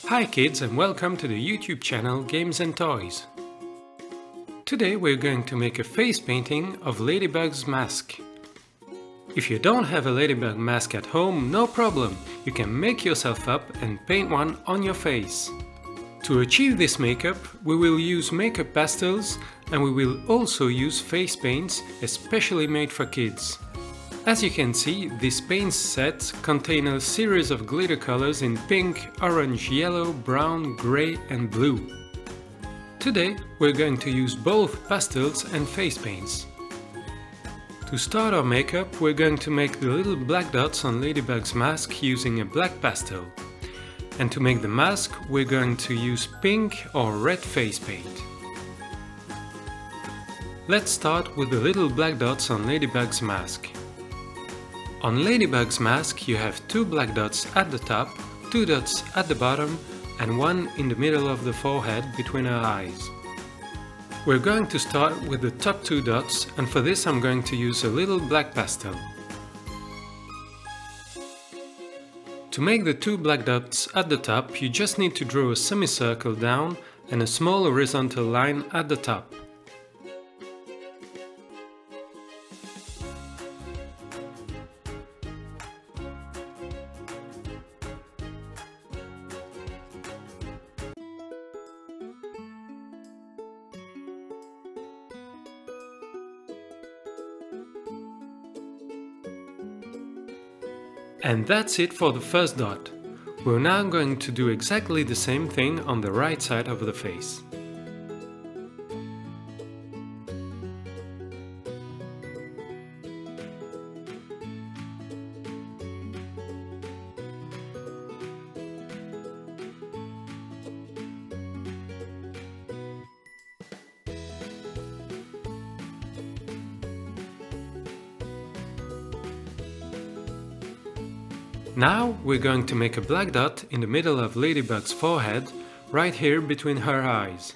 Hi kids and welcome to the YouTube channel Games and Toys. Today we're going to make a face painting of Ladybug's mask. If you don't have a ladybug mask at home, no problem, you can make yourself up and paint one on your face. To achieve this makeup, we will use makeup pastels and we will also use face paints especially made for kids. As you can see, this paint set contains a series of glitter colors in pink, orange, yellow, brown, grey and blue. Today we're going to use both pastels and face paints. To start our makeup, we're going to make the little black dots on Ladybug's mask using a black pastel. And to make the mask, we're going to use pink or red face paint. Let's start with the little black dots on Ladybug's mask. On Ladybug's mask you have 2 black dots at the top, 2 dots at the bottom and 1 in the middle of the forehead between her eyes. We're going to start with the top 2 dots and for this I'm going to use a little black pastel. To make the 2 black dots at the top you just need to draw a semicircle down and a small horizontal line at the top. And that's it for the first dot. We're now going to do exactly the same thing on the right side of the face. Now we're going to make a black dot in the middle of Ladybug's forehead, right here between her eyes.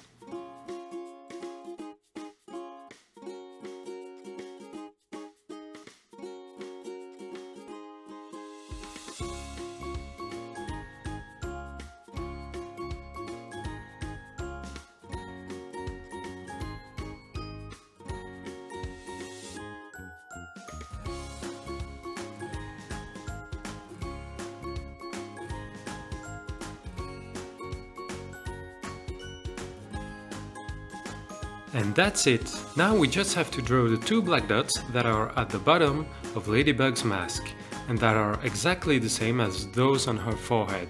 And that's it! Now we just have to draw the 2 black dots that are at the bottom of Ladybug's mask and that are exactly the same as those on her forehead.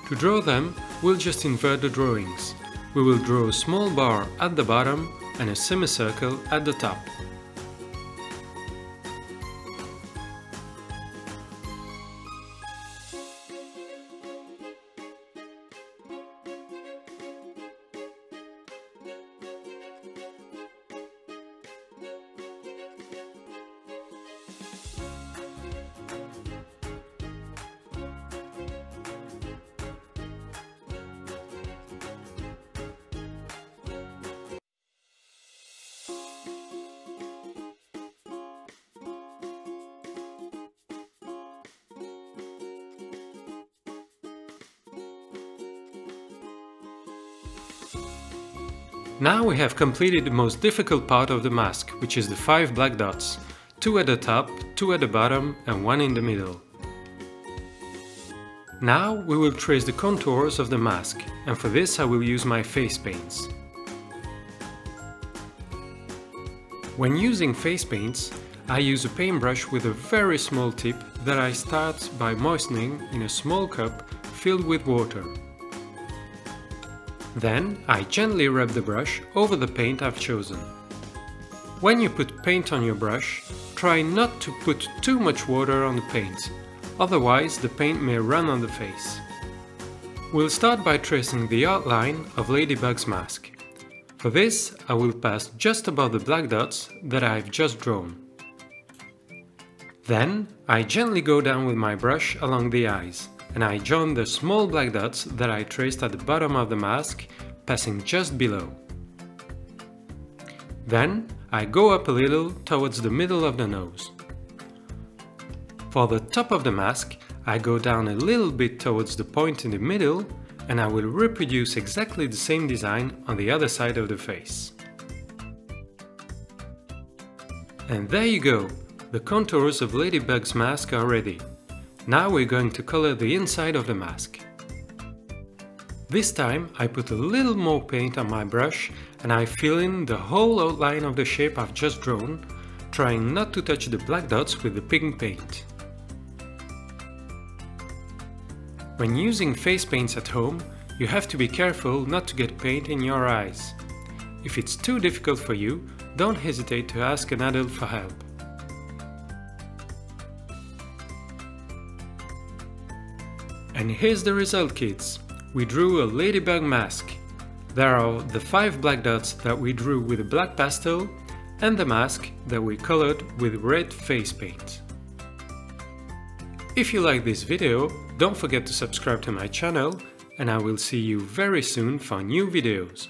To draw them, we'll just invert the drawings. We will draw a small bar at the bottom and a semicircle at the top. Now we have completed the most difficult part of the mask, which is the 5 black dots, 2 at the top, 2 at the bottom and 1 in the middle. Now we will trace the contours of the mask, and for this I will use my face paints. When using face paints, I use a paintbrush with a very small tip that I start by moistening in a small cup filled with water. Then I gently rub the brush over the paint I've chosen. When you put paint on your brush, try not to put too much water on the paint, otherwise the paint may run on the face. We'll start by tracing the outline of Ladybug's mask. For this, I will pass just above the black dots that I've just drawn. Then I gently go down with my brush along the eyes. and I join the small black dots that I traced at the bottom of the mask, passing just below. Then I go up a little towards the middle of the nose. For the top of the mask, I go down a little bit towards the point in the middle, and I will reproduce exactly the same design on the other side of the face. And there you go! The contours of Ladybug's mask are ready. Now we're going to color the inside of the mask. This time I put a little more paint on my brush and I fill in the whole outline of the shape I've just drawn, trying not to touch the black dots with the pink paint. When using face paints at home, you have to be careful not to get paint in your eyes. If it's too difficult for you, don't hesitate to ask an adult for help. And here's the result, kids. We drew a ladybug mask. There are the 5 black dots that we drew with a black pastel and the mask that we colored with red face paint. If you like this video, don't forget to subscribe to my channel, and I will see you very soon for new videos.